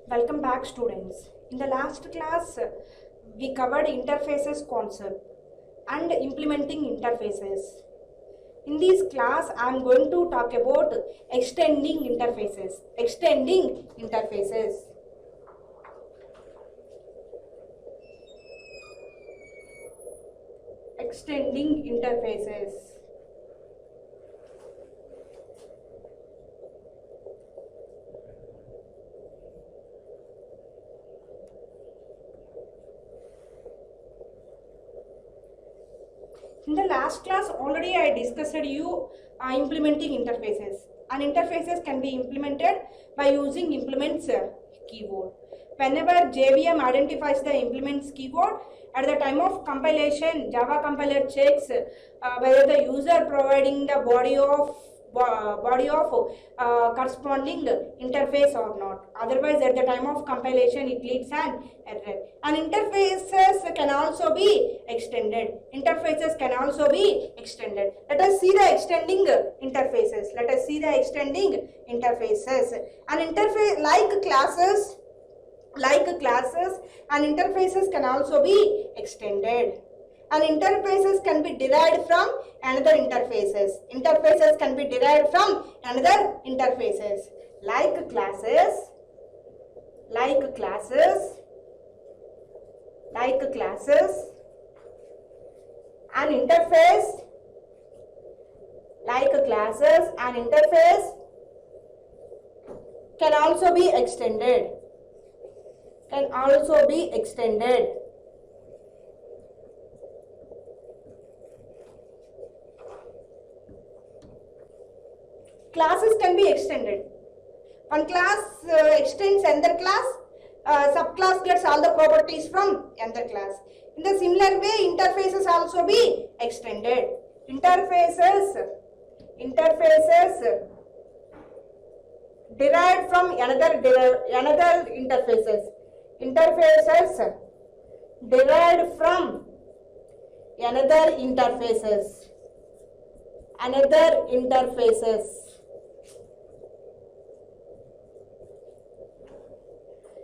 Welcome back, students. In the last class, we covered interfaces concept and implementing interfaces. In this class, I am going to talk about extending interfaces. Extending interfaces. Extending interfaces. In the last class already I discussed you implementing interfaces, and interfaces can be implemented by using implements keyword. Whenever JVM identifies the implements keyword, at the time of compilation Java compiler checks whether the user providing the body of corresponding interface or not. Otherwise, at the time of compilation, it leads an error. And interfaces can also be extended. Interfaces can also be extended. Let us see the extending interfaces. Let us see the extending interfaces. An interface like classes and interfaces can also be extended. And interfaces can be derived from another interfaces. Interfaces can be derived from another interfaces. Like classes, an interface, like classes, an interface can also be extended. Can also be extended. Classes can be extended. One class extends another class, subclass gets all the properties from another class. In the similar way, interfaces also be extended. Interfaces derived from another interfaces. Interfaces derived from another interfaces.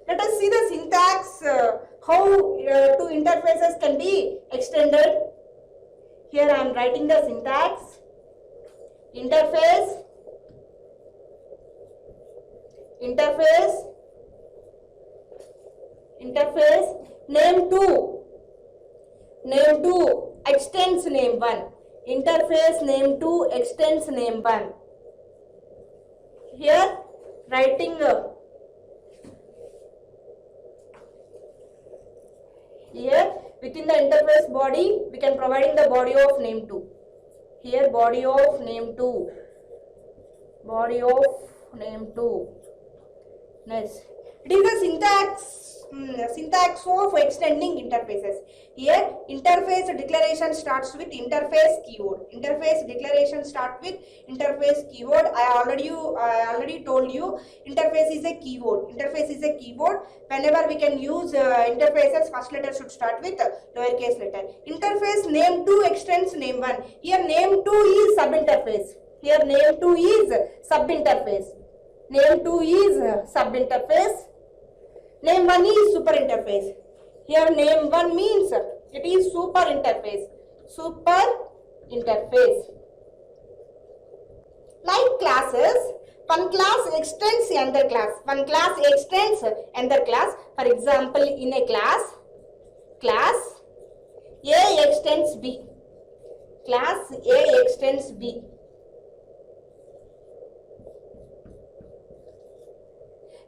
Let us see the syntax, how two interfaces can be extended. Here I am writing the syntax. Interface, name 2 extends name 1. Interface name 2 extends name 1. Here writing here within the interface body we can providing the body of name 2. Here body of name 2. Next, it is the syntax of extending interfaces. Here interface declaration starts with interface keyword. Interface declaration starts with interface keyword. I already told you interface is a keyword. Whenever we can use interfaces, first letter should start with lowercase letter. Interface name 2 extends name 1. Here name 2 is subinterface. Name 1 is super interface. Here name 1 means it is super interface. Like classes, one class extends another class. For example, in a class A extends B.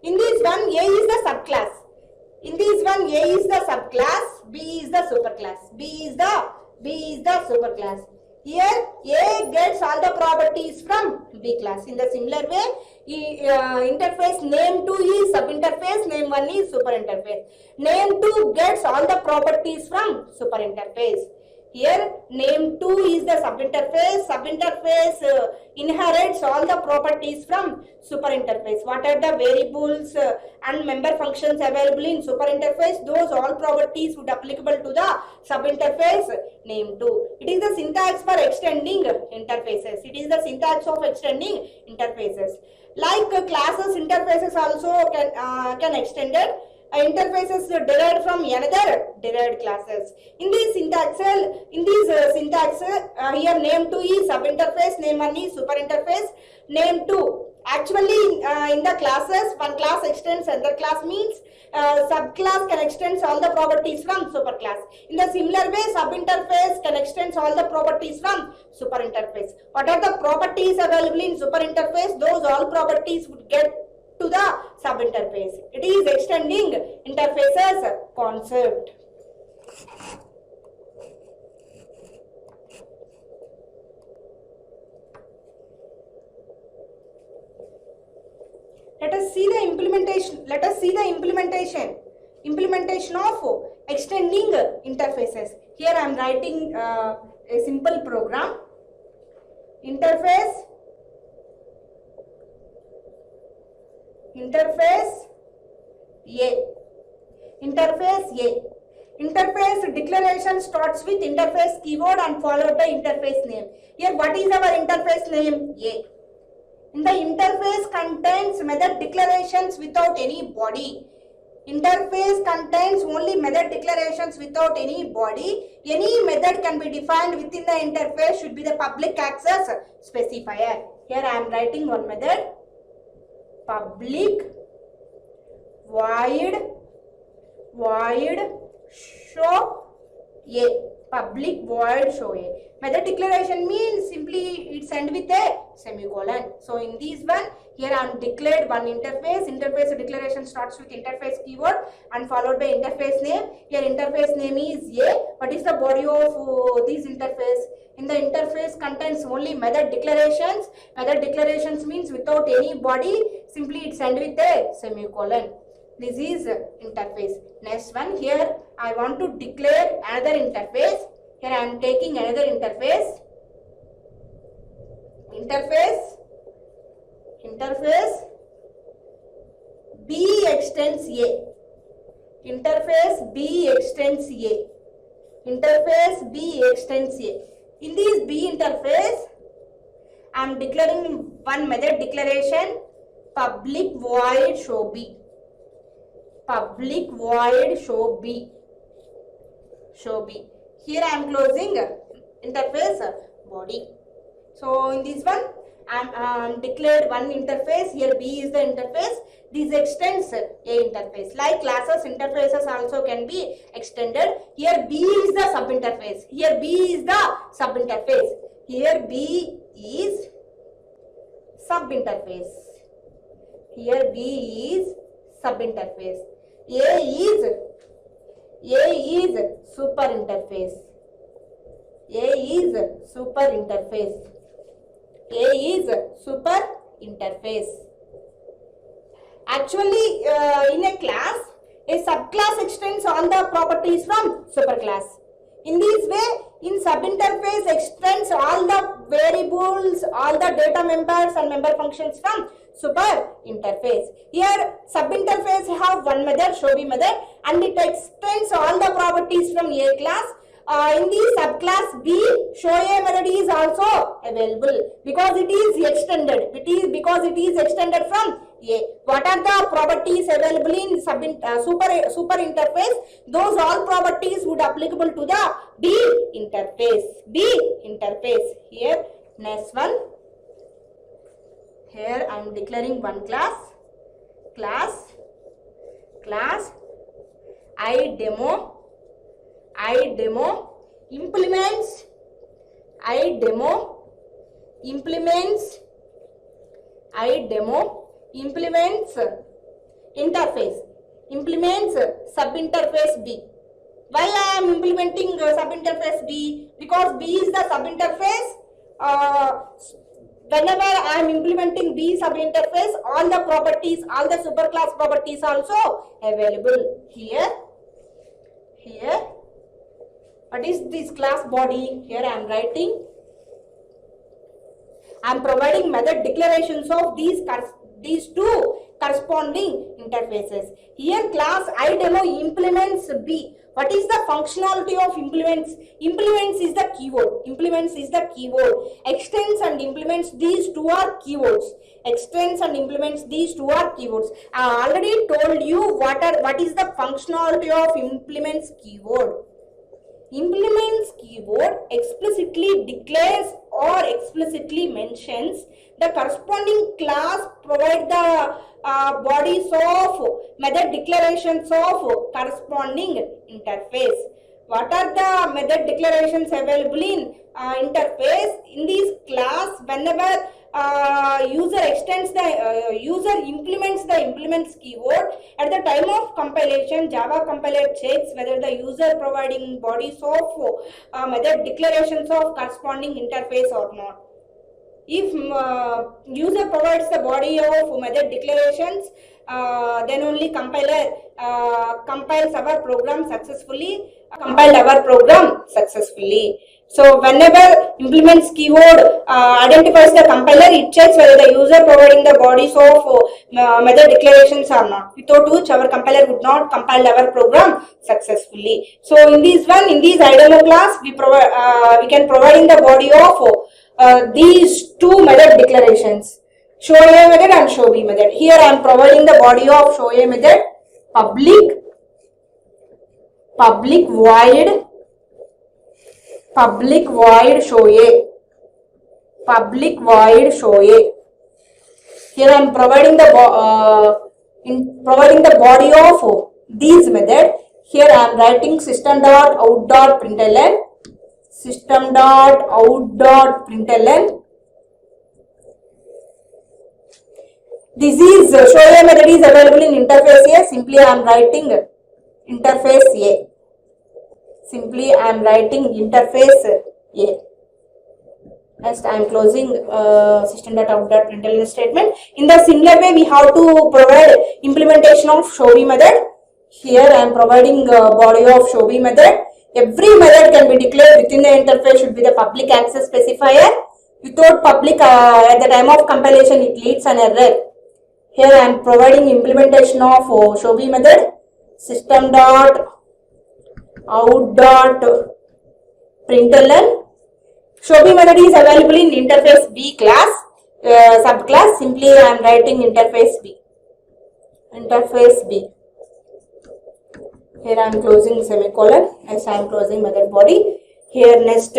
In this one, A is the subclass. B is the superclass. Here, A gets all the properties from B class. In the similar way, interface name 2 is subinterface, name 1 is superinterface. Name 2 gets all the properties from superinterface. Here, name 2 is the subinterface. Subinterface inherits all the properties from superinterface. What are the variables and member functions available in superinterface? Those all properties would applicable to the subinterface name 2. It is the syntax for extending interfaces. Like classes interfaces also can extended. Interfaces derived from another derived classes. In this syntax, here name 2 is subinterface, name 1 is superinterface. Name 2 actually in the classes, one class extends another class means subclass can extend all the properties from superclass. In the similar way, subinterface can extend all the properties from superinterface. What are the properties available in superinterface? Those all properties would get to the subinterface. It is extending interfaces concept. Let us see the implementation of extending interfaces. Here I am writing a simple program. Interface A. Interface declaration starts with interface keyword and followed by interface name. Here what is our interface name? A. In the interface contains method declarations without any body. Interface contains only method declarations without any body. Any method can be defined within the interface should be the public access specifier. Here I am writing one method. Public void show A. Public void show A. Method declaration means simply it's end with a semicolon. So in this one, here I am declared one interface. Interface declaration starts with interface keyword and followed by interface name. Here interface name is A. What is the body of this interface? In the interface contains only method declarations. Method declarations means without any body. Simply it's end with a semicolon. This is interface. Next one, here I want to declare another interface. Here I am taking another interface. Interface B extends A. Interface B extends A. Interface B extends A. In this B interface, I am declaring one method declaration. Public void show B. Public void show B. Here I am closing interface body. So in this one, I am declared one interface. Here B is the interface. This extends A interface. Like classes interfaces also can be extended. Here B is the subinterface. Here B is the subinterface. Here B is subinterface. Here B is subinterface. A is super interface. A is super interface. A is super interface. Actually, in a class, a subclass extends all the properties from superclass. In this way, in subinterface extends all the variables, all the data members and member functions from super interface. Here subinterface have one method, show B method, and it extends all the properties from A class. In the subclass B, show A method is also available because it is extended. Because it is extended from A. What are the properties available in super interface? Those all properties would applicable to the B interface. Here next one. Here I am declaring one class idemo implements interface, implements subinterface B. Why I am implementing subinterface B? Because B is the subinterface. Whenever I am implementing B subinterface, all the properties, all the superclass properties also available here. What is this class body? Here I am writing. I am providing method declarations of these two corresponding interfaces. Here class idemo implements B. What is the functionality of implements? Implements is the keyword. Implements is the keyword. Extends and implements, these two are keywords. Extends and implements, these two are keywords. I already told you what is the functionality of implements keyword. Implements keyword explicitly declares or explicitly mentions the corresponding class, provide the bodies of method declarations of corresponding interface. What are the method declarations available in interface? In this class, whenever user extends the user implements the implements keyword, at the time of compilation, Java compiler checks whether the user providing bodies of method declarations of corresponding interface or not. If user provides the body of method declarations, then only compiler compiles our program successfully. Compiled our program successfully. So whenever implements keyword identifies the compiler, it checks whether the user providing the bodies of method declarations or not, without which our compiler would not compile our program successfully. So in this IDEMO class, we can provide in the body of these two method declarations, show A method and show B method. Here I am providing the body of show A method, public void show A, public void show A. Here I am providing the body of these method. Here I am writing system.out.println, system.out.println. This is show A method is available in interface A. Simply I am writing interface A. Simply I am writing interface A. Next I am closing system.out.println statement. In the similar way, we have to provide implementation of show B method. Here I am providing body of show B method. Every method can be declared within the interface should be the public access specifier. Without public, at the time of compilation, it leads an error. Here I am providing implementation of show B method. System.out.println. Show B method is available in interface B class, subclass. Simply I am writing interface B. Interface B. Here I am closing semicolon. Next I am closing method body. Here next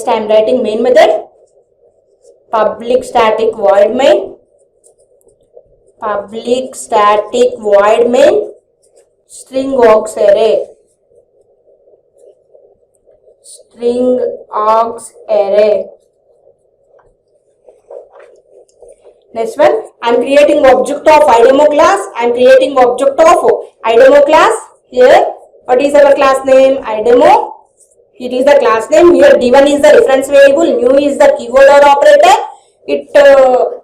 I am writing main method. Public static void main. Public static void main. String aux array. String aux array. Next one, I am creating object of IDEMO class. I am creating object of IDEMO class. Here, what is our class name? IDEMO. It is the class name. Here, D1 is the reference variable. New is the keyword or operator. It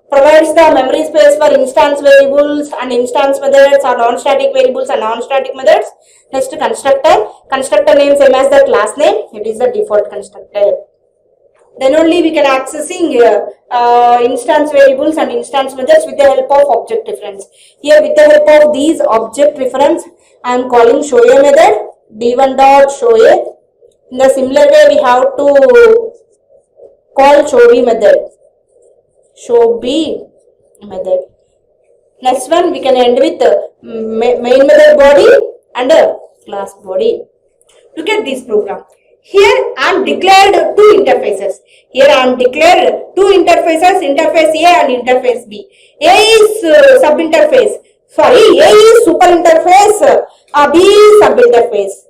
provides the memory space for instance variables and instance methods, or non-static variables and non-static methods. Next, constructor. Constructor name same as the class name. It is the default constructor. Then only we can accessing instance variables and instance methods with the help of object reference. Here with the help of these object reference, I am calling show A method, d1 dot show A. In the similar way, we have to call show B method. Show B method. Next one, we can end with main method body and class body. Look at this program. Here I am declared two interfaces. Here I am declared two interfaces, interface A and interface B. A is subinterface. Sorry, A is super interface, B is subinterface.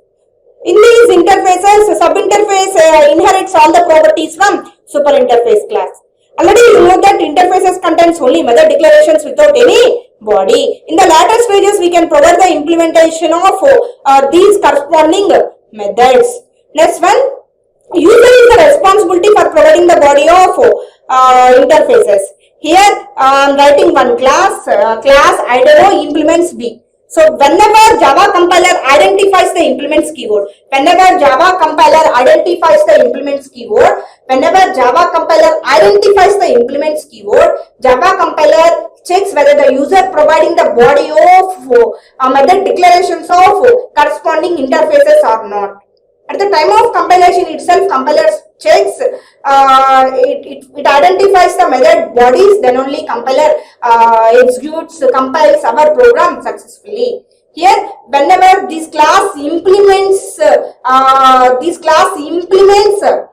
In these interfaces, subinterface inherits all the properties from super interface class. Already you know that interfaces contains only method declarations without any body. In the latter stages, we can provide the implementation of these corresponding methods. Next one, user is the responsibility for providing the body of interfaces. Here I am writing one class, class IDEMO implements B. So whenever Java compiler identifies the implements keyword, Java compiler identifies the implements keyword, Java compiler checks whether the user providing the body of method declarations of corresponding interfaces or not. At the time of compilation itself, compiler checks, it identifies the method bodies, then only compiler compiles our program successfully. Here, whenever this class implements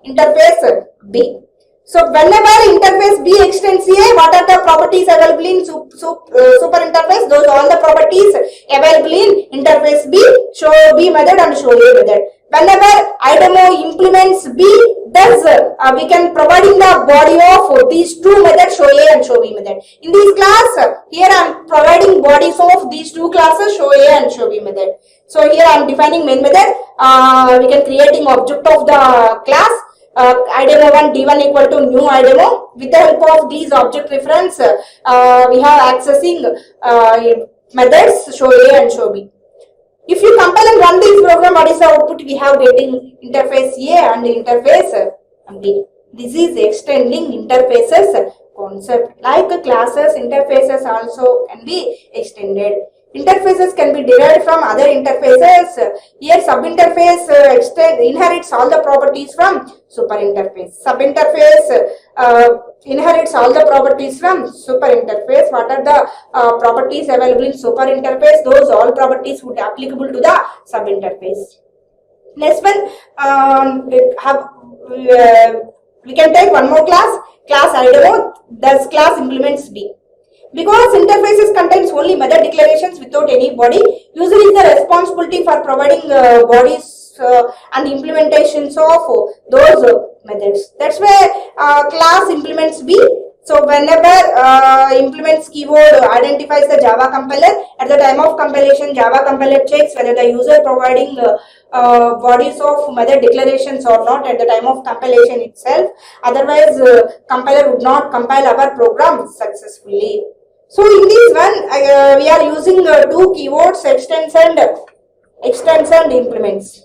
interface B. So whenever interface B extends A, what are the properties available in super interface? Those all the properties available in interface B, show B method and show A method. Whenever IDEMO implements B, thus we can providing the body of these two methods, show A and show B method. In this class, here I am providing bodies of these two classes, show A and show B method. So here I am defining main method. We can creating object of the class. IDEMO1 D1 equal to new IDEMO. With the help of these object reference, we have accessing methods show A and show B. If you compile and run this program, what is the output? We have getting interface A and interface B. This is extending interfaces concept. Like classes, interfaces also can be extended. Interfaces can be derived from other interfaces. Here subinterface inherits all the properties from superinterface. Subinterface inherits all the properties from superinterface. What are the properties available in superinterface? Those all properties would be applicable to the subinterface. Next one, we can take one more class IDEMO. Thus class implements B. Because interfaces contains only method declarations without any body, user is the responsibility for providing bodies and implementations of those methods. That's why class implements B. So whenever implements keyword identifies the Java compiler, at the time of compilation, Java compiler checks whether the user providing bodies of method declarations or not at the time of compilation itself. Otherwise, compiler would not compile our program successfully. So in this one, we are using two keywords, extends and implements.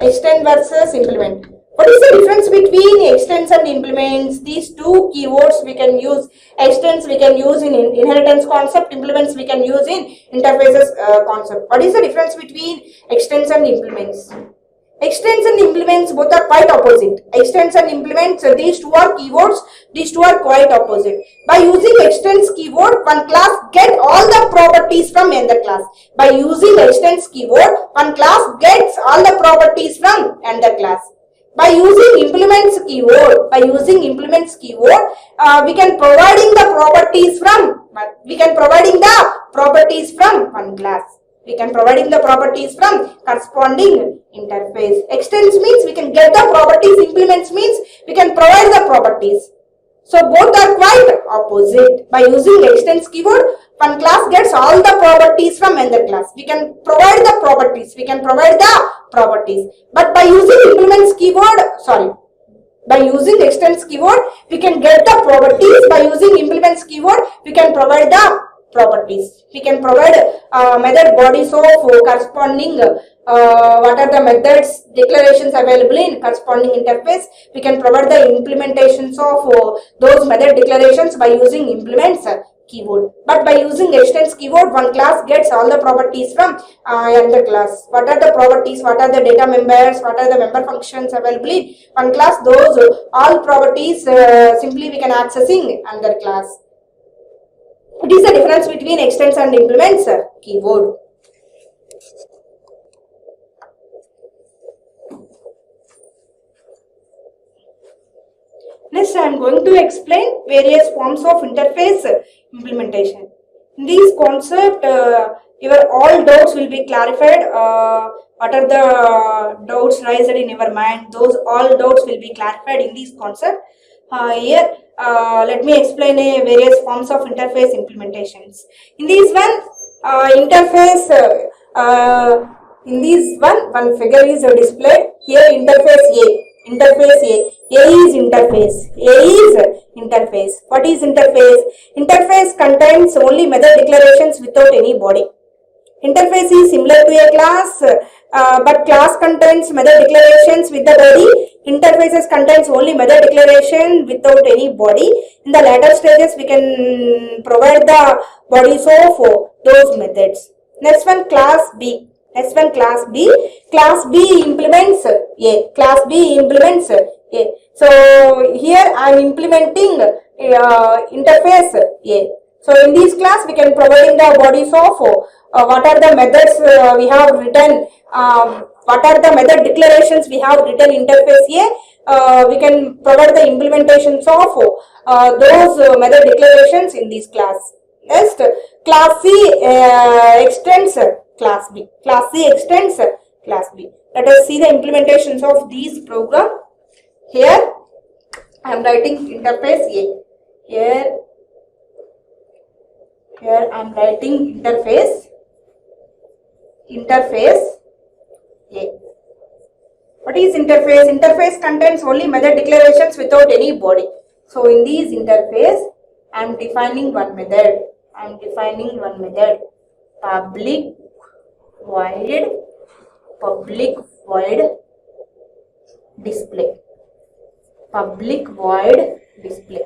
Extend versus implement. What is the difference between extends and implements? These two keywords we can use. Extends we can use in inheritance concept, implements we can use in interfaces concept. What is the difference between extends and implements? Extends and implements both are quite opposite. Extends and implements, these two are keywords, these two are quite opposite. By using extends keyword, one class get all the properties from another class. By using extends keyword, one class gets all the properties from another class. By using implements keyword, we can providing the properties from one class. We can providing the properties from corresponding interface. Extends means we can get the properties, implements means we can provide the properties. So both are quite opposite. By using extends keyword, one class gets all the properties from another class. We can provide the properties. But by using implements keyword, by using extends keyword, we can get the properties. By using implements keyword, we can provide the properties. We can provide method bodies of corresponding what are the methods declarations available in corresponding interface. We can provide the implementations of those method declarations by using implements keyword. But by using extends keyword, one class gets all the properties from another class. What are the properties? What are the data members? What are the member functions available in one class? Those all properties simply we can accessing another class. What is the difference between extends and implements keyword? Next, I am going to explain various forms of interface implementation. In this concept, your all doubts will be clarified. What are the doubts raised in your mind? Those all doubts will be clarified in this concept. Here, let me explain various forms of interface implementations. In this one, one figure is displayed. Here, interface A. A is interface. What is interface? Interface contains only method declarations without any body. Interface is similar to a class. but class contains method declarations with the body. Interfaces contains only method declaration without any body. In the later stages, we can provide the bodies of those methods. Next one, class B. Next one, class B. Class B implements A. Class B implements A. So here I am implementing interface A. So in this class we can providing the bodies of what are the methods we have written, what are the method declarations we have written interface A. We can provide the implementations of those method declarations in this class. Next, class C extends class B. Class C extends class B. Let us see the implementations of these program. Here I am writing interface A. Here I am writing interface A. What is interface? Interface contains only method declarations without any body. So in this interface, I am defining one method. Public void display. Public void display.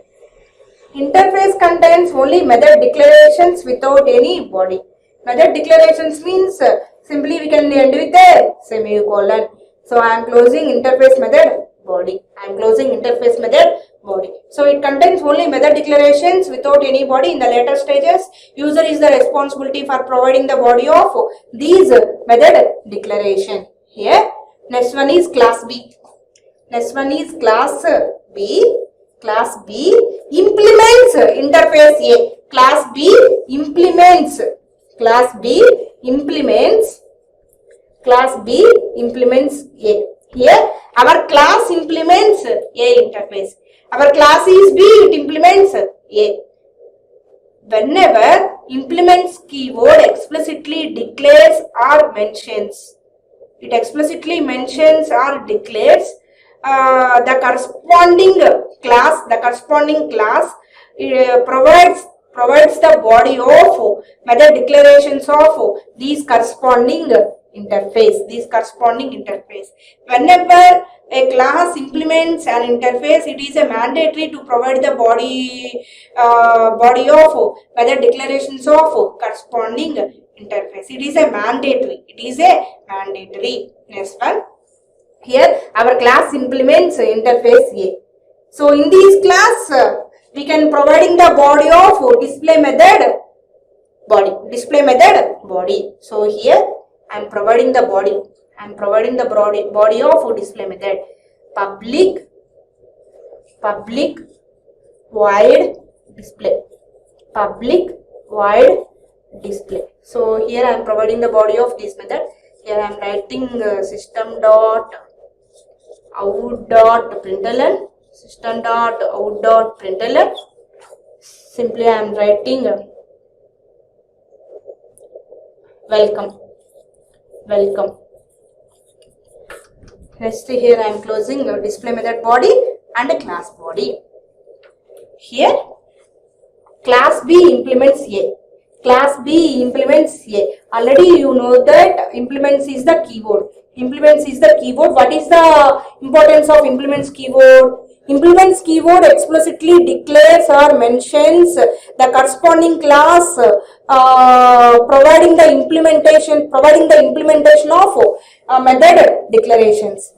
Interface contains only method declarations without any body. Method declarations means simply we can end with a semicolon. So I am closing interface method body. So it contains only method declarations without any body. In the later stages, user is the responsibility for providing the body of these method declaration. Here, next one is class B. Class B implements interface A. Class B implements A. Here our class implements A interface. Our class is B, it implements A. Whenever implements keyword explicitly declares or mentions, it explicitly mentions or declares the corresponding class provides the body of method declarations of these corresponding interface. Whenever a class implements an interface, it is a mandatory to provide the body of method declarations of corresponding interface. It is a mandatory. Next one. Here our class implements interface A. So in this class we can providing the body of display method body. So here I am providing the body. Body of display method. Public void display. So here I am providing the body of this method. Here I am writing system.out.println. Simply I am writing welcome. Next here I am closing display method body and a class body. Here class B implements A. Already you know that implements is the keyword. What is the importance of implements keyword? Implements keyword explicitly declares or mentions the corresponding class, providing the implementation of method declarations.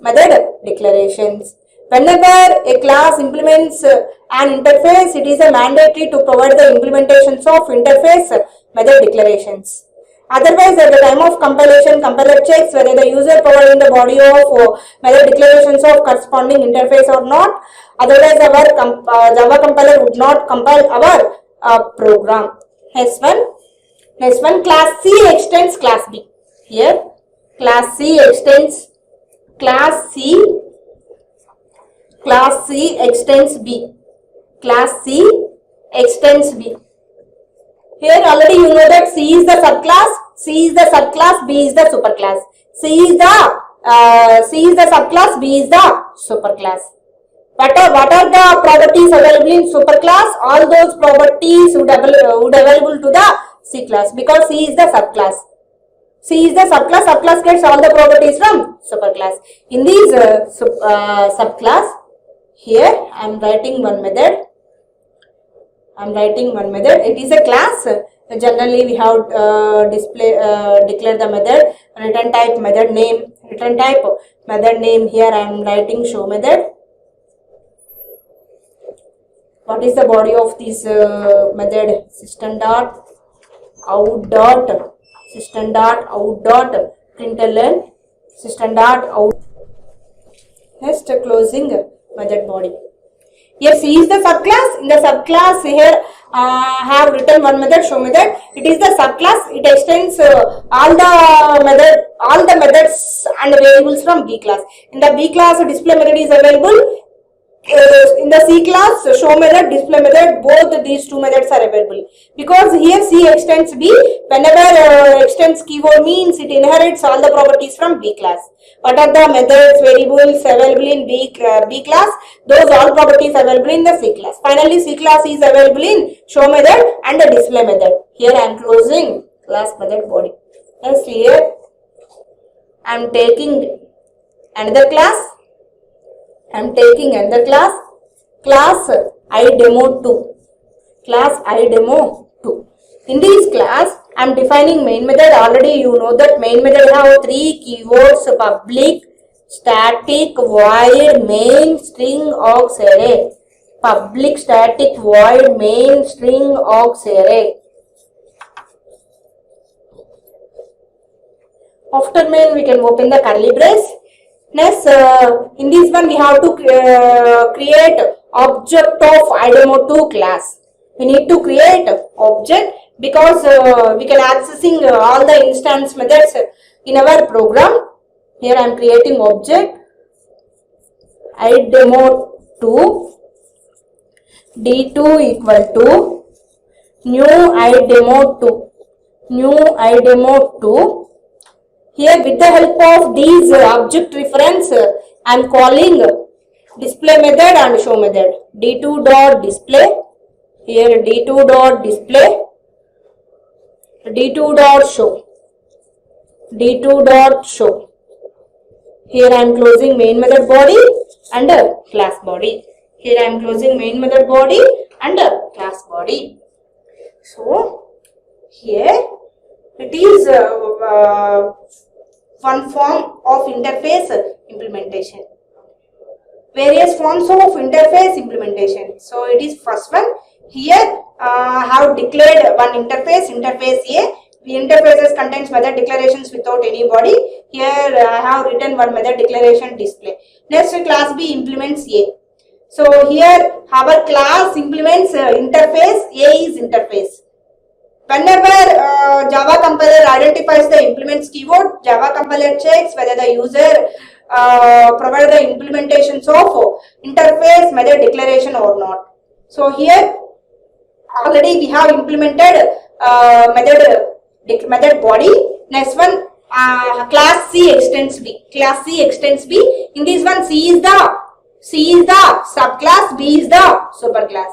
Whenever a class implements an interface, it is a mandatory to provide the implementations of interface method declarations. Otherwise, at the time of compilation, compiler checks whether the user providing the body of method declarations of corresponding interface or not. Otherwise, our Java compiler would not compile our program. Next one, class C extends class B. Here, class C extends B. Here already you know that C is the subclass, B is the superclass. C is the subclass, B is the superclass. What are the properties available in superclass? All those properties would available to the C class because C is the subclass. C is the subclass. Subclass gets all the properties from superclass. In these subclass, here I am writing one method. It is a class. Generally, we have declare the method. Return type, method name. Return type, method name. Here I am writing show method. What is the body of this method? System dot out dot system dot out dot println system dot out. Next, closing method body. Here C is the subclass. In the subclass, here have written one method, show method. It is the subclass. It extends all the methods and variables from B class. In the B class, display method is available. In the C class, show method, display method, both these two methods are available. Because here C extends B, whenever extends keyword means it inherits all the properties from B class. What are the methods, variables available in B class? Those all properties available in the C class. Finally, C class is available in show method and the display method. Here I am closing class method body. Yes, here I am taking another class. I am taking another class idemo2. Class idemo2. In this class, I am defining main method. Already you know that main method have three keywords: public, static, void, main, string, aux array. Public, static, void, main, string, aux array. After main, we can open the curly brace. Next, in this one we have to create object of idemo2 class. We need to create object because we can accessing all the instance methods in our program. Here I am creating object idemo2 d2 equal to new idemo2. Here with the help of these object reference, I am calling display method and show method. d2 dot display, here d2 dot display, d2 dot show, d2 dot show. Here I am closing main method body and class body. Here I am closing main method body and class body. So here it is one form of interface implementation. Various forms of interface implementation. So it is first one. Here I have declared one interface A. The interfaces contains method declarations without any body. Here I have written one method declaration display. Next, class B implements A. So here our class implements interface. A is interface. Whenever Java compiler identifies the implements keyword, Java compiler checks whether the user provided the implementations of interface method declaration or not. So here already we have implemented method body. Next one, class C extends B. Class C extends B. In this one, C is the subclass, B is the superclass.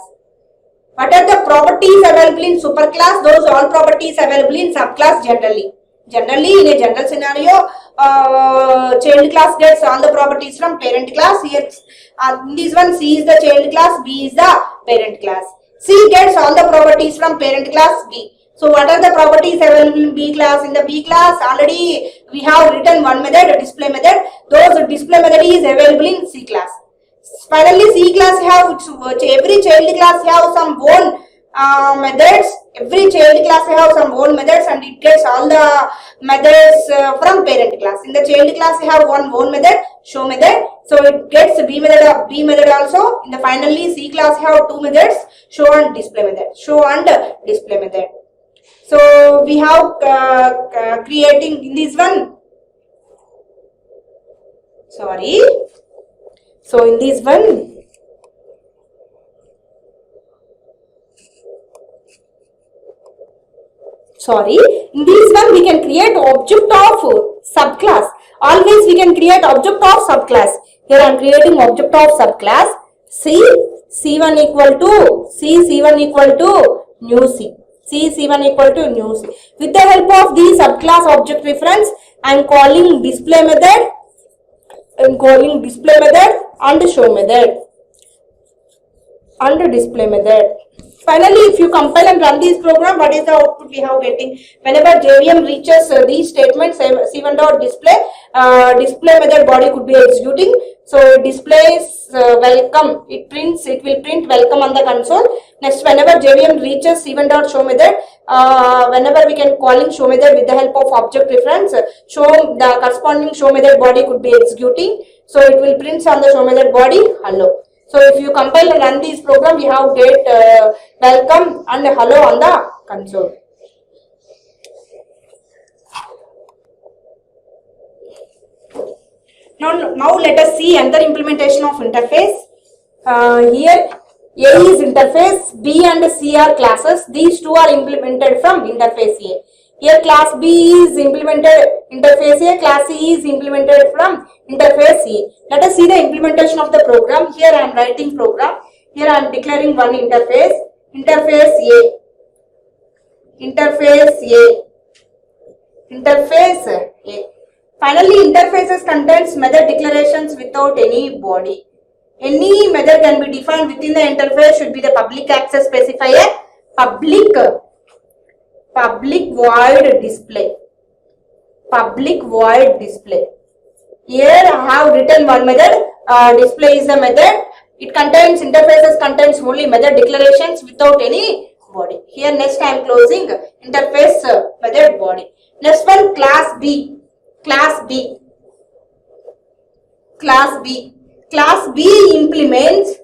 What are the properties available in superclass? Those all properties available in subclass generally. Generally, in a general scenario, child class gets all the properties from parent class. Here, in this one, C is the child class, B is the parent class. C gets all the properties from parent class B. So, what are the properties available in B class? In the B class, already we have written one method, a display method. Those display method is available in C class. Finally, C class have every child class have some own methods. Every child class have some own methods, and it gets all the methods from parent class. In the child class, you have one own method, show method. So it gets B method also. In the finally C class have two methods, show and display method. Show and display method. So we have creating in this one. Sorry. So in this one, in this one we can create object of subclass. Always we can create object of subclass. Here I am creating object of subclass C1 equal to new C. C1 equal to new C. With the help of the subclass object reference, I am calling display method. And show method and display method. Finally, if you compile and run this program, what is the output we have getting? Whenever JVM reaches these statements, C1 dot display, display method body could be executing. So it displays welcome. It will print welcome on the console. Next, whenever JVM reaches C1 dot show method, whenever we can calling show method with the help of object reference, show the corresponding show method body could be executing. So it will print on the show method body hello. So if you compile and run this program, we have get welcome and hello on the console. Now let us see another implementation of interface. Here A is interface, B and C are classes. These two are implemented from interface A. Here class B is implemented interface A, class C is implemented from interface A. Let us see the implementation of the program. Here I am writing program. Here I am declaring one interface. Interface A. Finally, interfaces contains method declarations without any body. Any method can be defined within the interface should be the public access specifier, public void display. Here I have written one method. Display is the method. It contains interfaces contains only method declarations without any body. Here next I am closing interface method body. Next one class B. Class B implements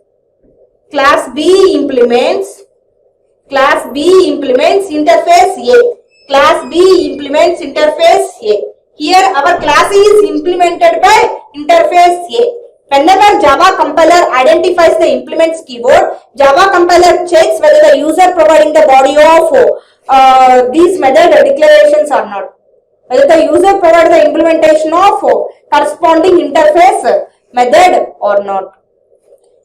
interface A. Class B implements interface A. Here our class is implemented by interface A. Whenever Java compiler identifies the implements keyword, Java compiler checks whether the user providing the body of these method declarations or not. Whether the user provides the implementation of corresponding interface method or not.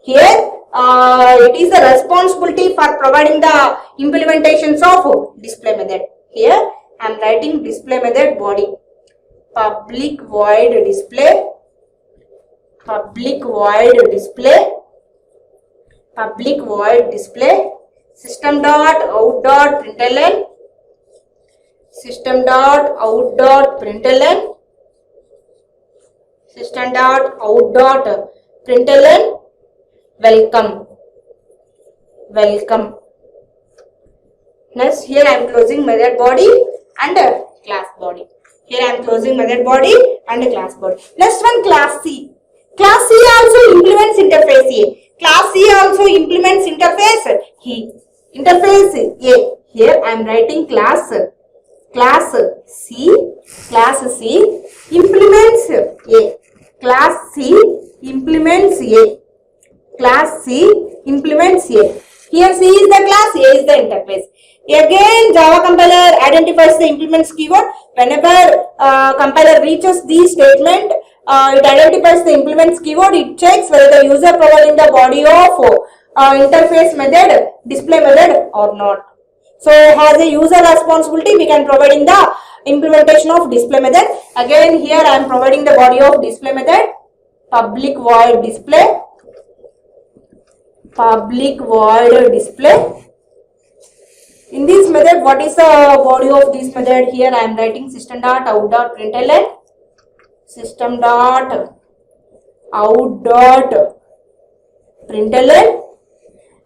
Here it is the responsibility for providing the implementations of display method. Here I am writing display method body. Public void display. System dot out dot println. System dot out dot println welcome. Next here I am closing method body and class body. Next one class C. Class C also implements interface A. Interface A. Here I am writing class C implements A. Here C is the class, A is the interface. Again Java compiler identifies the implements keyword. Whenever compiler reaches this statement, it identifies the implements keyword. It checks whether the user providing the body of interface method, display method or not. So as a user responsibility, we can provide in the implementation of display method. Again here I am providing the body of display method, public void display. In this method, what is the body of this method? Here I am writing system dot out dot println.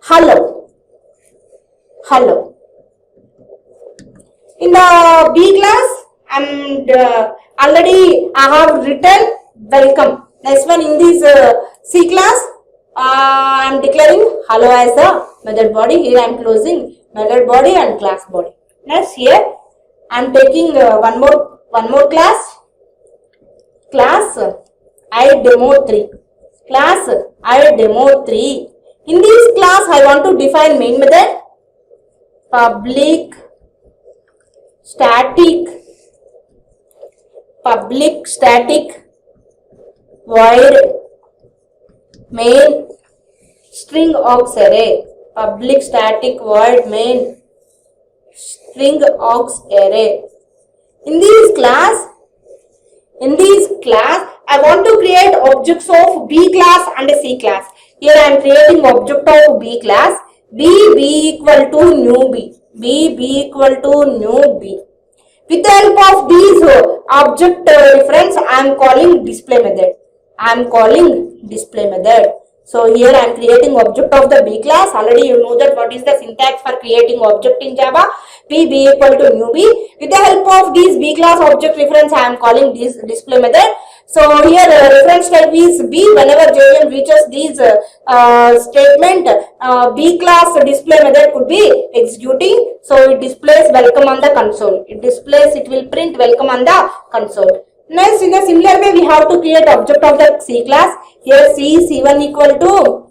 Hello. In the B class, already I have written welcome. Next one in this C class, I am declaring hello as the method body. Here I am closing method body and class body. Next here I am taking one more class idemo3. In this class I want to define main method, public static void main string aux array. Public static void main string aux array. In this class, I want to create objects of B class and C class. Here I am creating object of B class. B equal to new B. B equal to new B. With the help of these object reference, I am calling display method. So here I am creating object of the B class. Already you know that what is the syntax for creating object in Java. B equal to new B. With the help of these B class object reference, I am calling this display method. So here reference type is B. Whenever JVM reaches these statement, B class display method could be executing. So it displays welcome on the console. It will print welcome on the console. Next, in a similar way, we have to create object of the C class. Here C1 equal to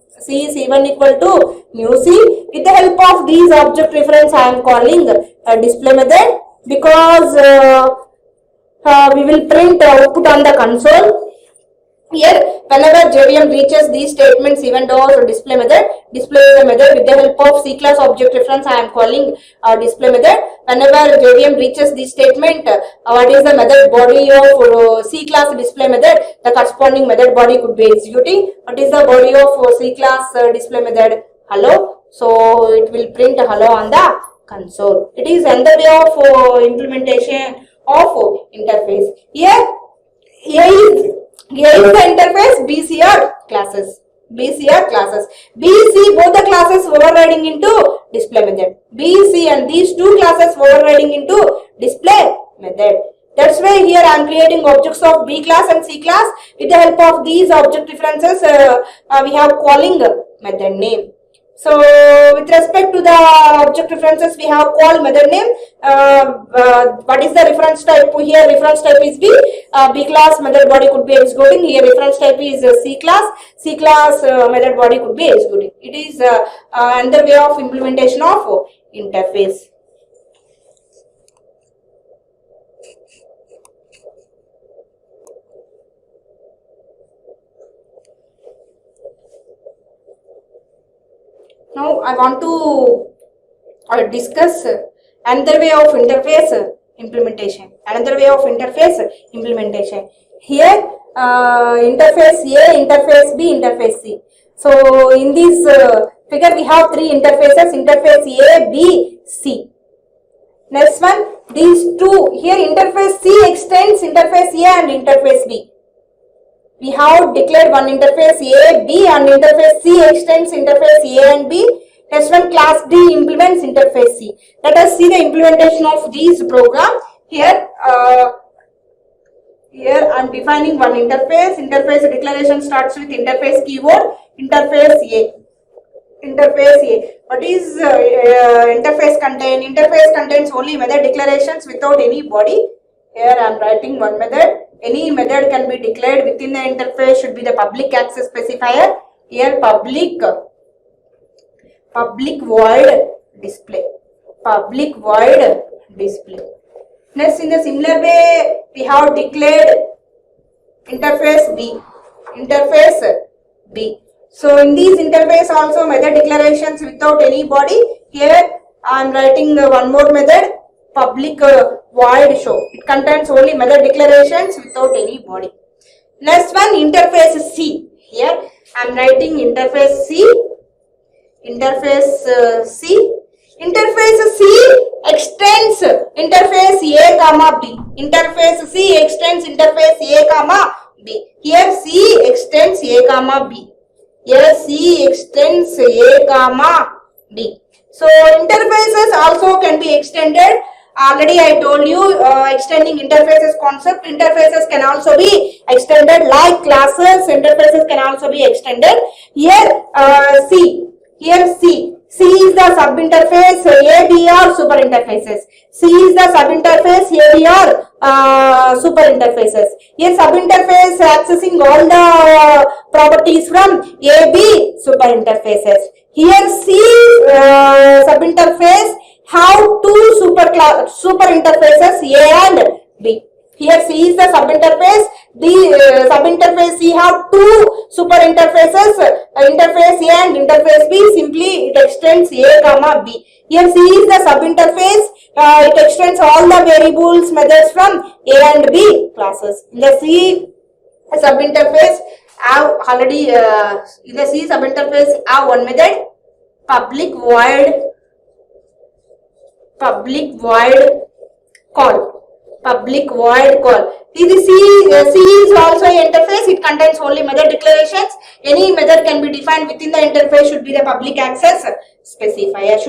new C. With the help of these object reference, I am calling display method, because we will print output on the console. Here, whenever JVM reaches these statements, even though display method, display is a method. With the help of C class object reference, I am calling display method. Whenever JVM reaches this statement, what is the method body of C class display method? The corresponding method body could be executing. What is the body of C class display method? Hello. So it will print hello on the console. It is another way of implementation of interface. Here is the interface BCR classes. BC, both the classes overriding into display method. BC and these two classes overriding into display method. That's why here I am creating objects of B class and C class. With the help of these object references, we have calling method name. So with respect to the object references, we have called method name. What is the reference type? Here reference type is B. B class method body could be executing. Here reference type is C class. C class method body could be executing. It is another way of implementation of interface. Now I want to discuss another way of interface implementation. Here interface A, interface B, interface C. So in this figure we have three interfaces: interface A, B, C. Next one, these two. Here interface C extends interface A and interface B. We have declared one interface A, B, and interface C extends interface A and B. Next one, class D implements interface C. Let us see the implementation of these program. Here I am defining one interface. Interface declaration starts with interface keyword. Interface A. What is interface contain? Interface contains only method declarations without any body. Here I am writing one method. Any method can be declared within the interface should be the public access specifier. Here public void display. Next, in the similar way, we have declared interface B. So in these interface also method declarations without any body. Here I am writing one more method, public void show. It contains only method declarations without any body. Next one, interface C. Here I am writing interface C. Interface C extends interface A comma B. Interface C extends interface A comma B. Here C extends A comma B. Here C extends A comma B. So interfaces also can be extended. Already I told you extending interfaces concept. Interfaces can also be extended like classes. Interfaces can also be extended. Here C is the sub interface, A, B are super interfaces. C is the sub interface, A, B are super interfaces. Here sub interface accessing all the properties from A, B super interfaces. Here C sub interface have two super interfaces A and B. Here C is the sub interface. The sub interface C have two super interfaces, interface A and interface B. Simply it extends A comma B. Here C is the subinterface. It extends all the variables methods from A and B classes. In the C subinterface, have already in the C subinterface have one method, public void call. Public void call. C is also an interface. It contains only method declarations. Any method can be defined within the interface should be the public access specifier.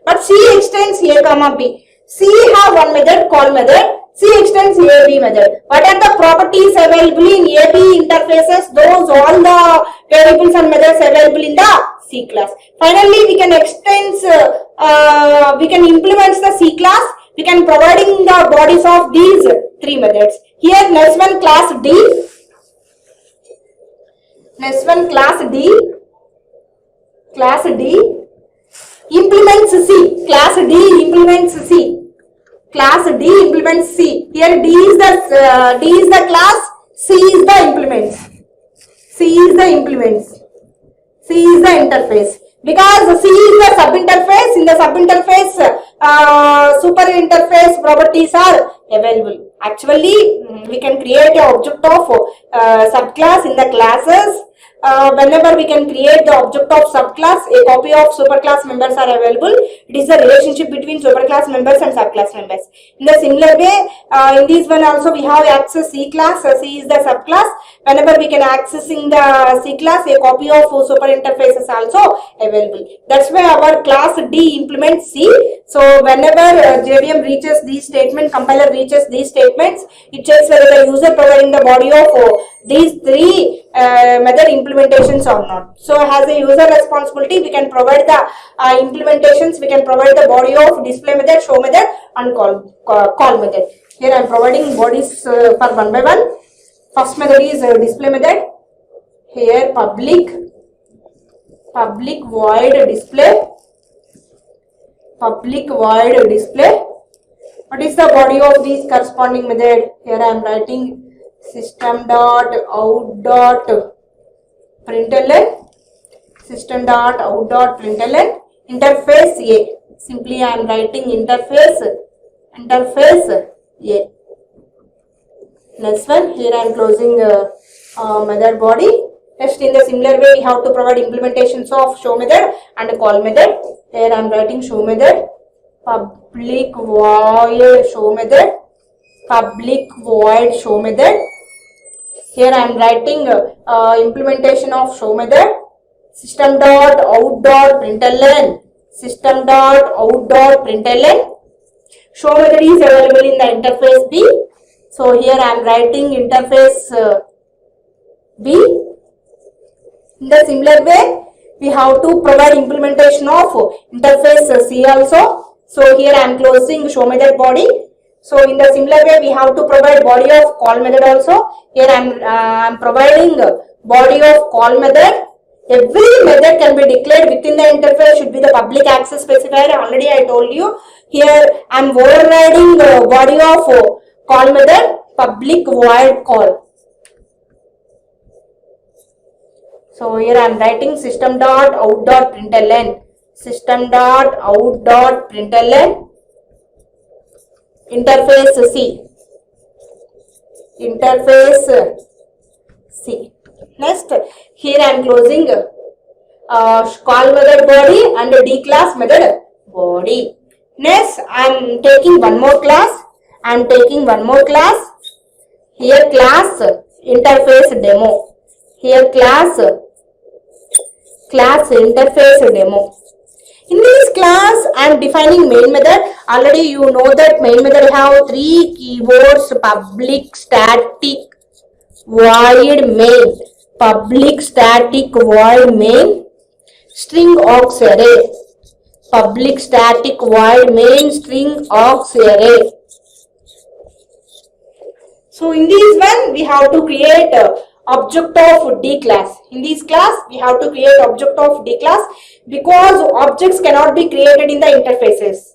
But C extends A comma B. C have one method, call method. C extends A B method. What are the properties available in A B interfaces? Those all the variables and methods available in the C class. Finally, we can implement the C class. We can providing the bodies of these three methods. Here next one class D. Class D implements C. Class D implements C. Here D is the class, C is the interface. Because C is the subinterface. In the subinterface, super interface properties are available. Actually, we can create an object of subclass in the classes. Whenever we can create the object of subclass, a copy of superclass members are available. It is the relationship between superclass members and subclass members. In the similar way, in this one also we have access C class. C is the subclass. Whenever we can accessing the C class, a copy of super interfaces also available. That's why our class D implements C. So whenever JVM reaches these statements, compiler reaches these statements, it checks whether the user providing the body of these three method implementations or not. So as a user responsibility, we can provide the implementations, we can provide the body of display method, show method and call method. Here I am providing bodies for one by one. First method is display method. Here public void display. What is the body of this corresponding method? Here I am writing system.out.println interface A. Simply I am writing interface A. Next one, here I am closing method body. Next, in the similar way, we have to provide implementations of show method and call method. Here I am writing show method, public void show method. Here I am writing implementation of show method, system.out.println. Show method is available in the interface B. So here I am writing interface B. In the similar way, we have to provide implementation of interface C also. So here I am closing show method body. So in the similar way, we have to provide body of call method also. Here I am providing body of call method. Every method can be declared within the interface should be the public access specifier. Already I told you. Here I am overriding the body of call method, public void call. So here I am writing system.out.println. Interface C. Next, here I am closing call method body and D class method body. Next, I am taking one more class. Here class interface demo. Here class interface demo. In this class, I am defining main method. Already you know that main method have three keywords: public static void main, string aux array, public static void main string aux array. So in this one, we have to create object of D class. In this class, we have to create object of D class because objects cannot be created in the interfaces.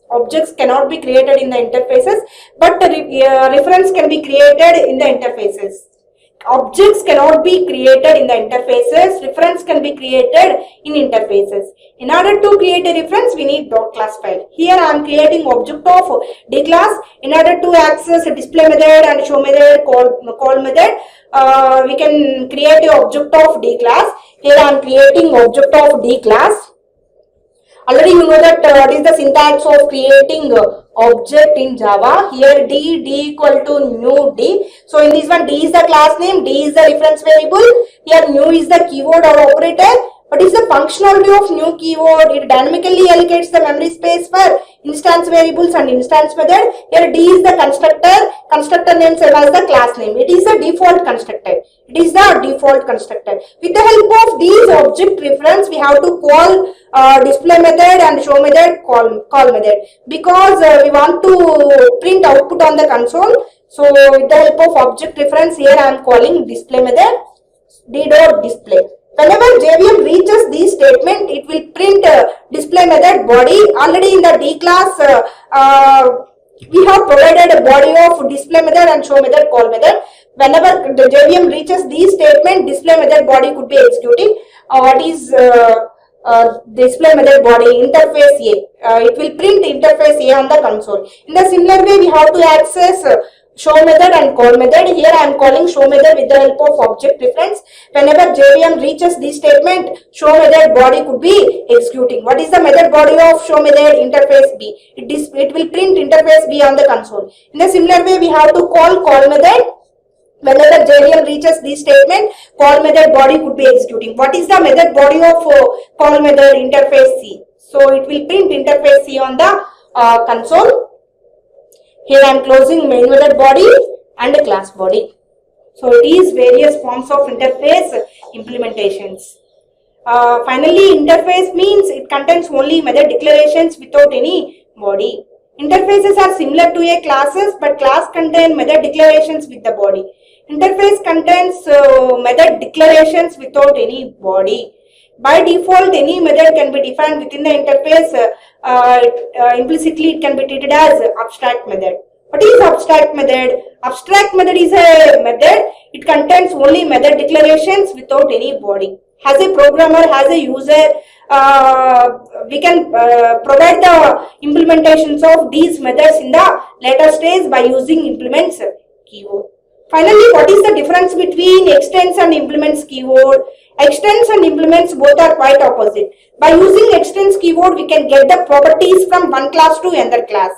But reference can be created in the interfaces. Objects cannot be created in the interfaces. Reference can be created in interfaces. In order to create a reference, we need .class file. Here I am creating object of D class. In order to access a display method and show method, call method, we can create a object of D class. Here I am creating object of D class. Already you know that what is the syntax of creating object in Java. Here D equal to new D. So in this one, D is the class name, D is the reference variable. Here new is the keyword or operator. What is the functionality of new keyword? It dynamically allocates the memory space for instance variables and instance method. Here D is the constructor name same as the class name. It is the default constructor. It is the default constructor. With the help of these object reference, we have to call display method and show method, call method, because we want to print output on the console. So with the help of object reference, here I am calling display method d.display. Whenever JVM reaches this statement, it will print display method body. Already in the D class, we have provided a body of display method and show method, call method. Whenever the JVM reaches this statement, display method body could be executing. What is display method body? Interface A. It will print interface A on the console. In the similar way, we have to access show method and call method. Here I am calling show method with the help of object reference. Whenever JVM reaches this statement, show method body could be executing. What is the method body of show method? Interface B. It will print interface B on the console. In the similar way, we have to call method. Whenever JVM reaches this statement, call method body could be executing. What is the method body of call method? Interface C. So it will print interface C on the console. Here I am closing main method body and a class body. So it is various forms of interface implementations. Finally, interface means it contains only method declarations without any body. Interfaces are similar to a classes, but class contain method declarations with the body. Interface contains method declarations without any body. By default, any method can be defined within the interface. Implicitly, it can be treated as abstract method. What is abstract method? Abstract method is a method. It contains only method declarations without any body. As a programmer, as a user, we can provide the implementations of these methods in the later stage by using implements keyword. Finally, what is the difference between extends and implements keyword? Extends and implements both are quite opposite. By using extends keyword, we can get the properties from one class to another class.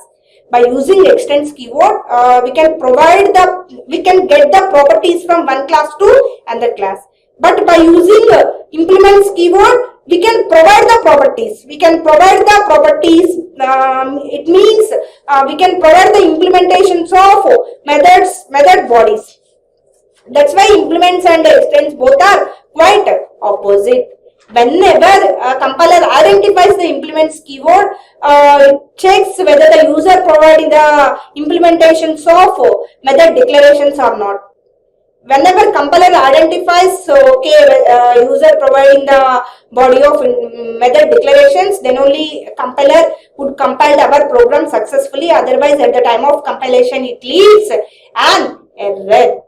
By using extends keyword, we can get the properties from one class to another class. But by using implements keyword, we can provide the properties. We can provide the properties. It means we can provide the implementations of method bodies. That's why implements and extends both are quite opposite. Whenever a compiler identifies the implements keyword, it checks whether the user providing the implementations of method declarations or not. Whenever compiler identifies user providing the body of method declarations, then only compiler would compile our program successfully. Otherwise, at the time of compilation, it leaves an error.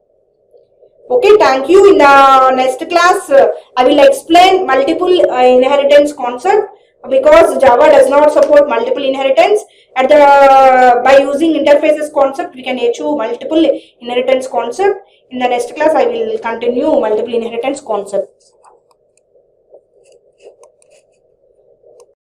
Okay, thank you. In the next class, I will explain multiple inheritance concept, because Java does not support multiple inheritance. By using interfaces concept, we can achieve multiple inheritance concept. In the next class, I will continue multiple inheritance concept.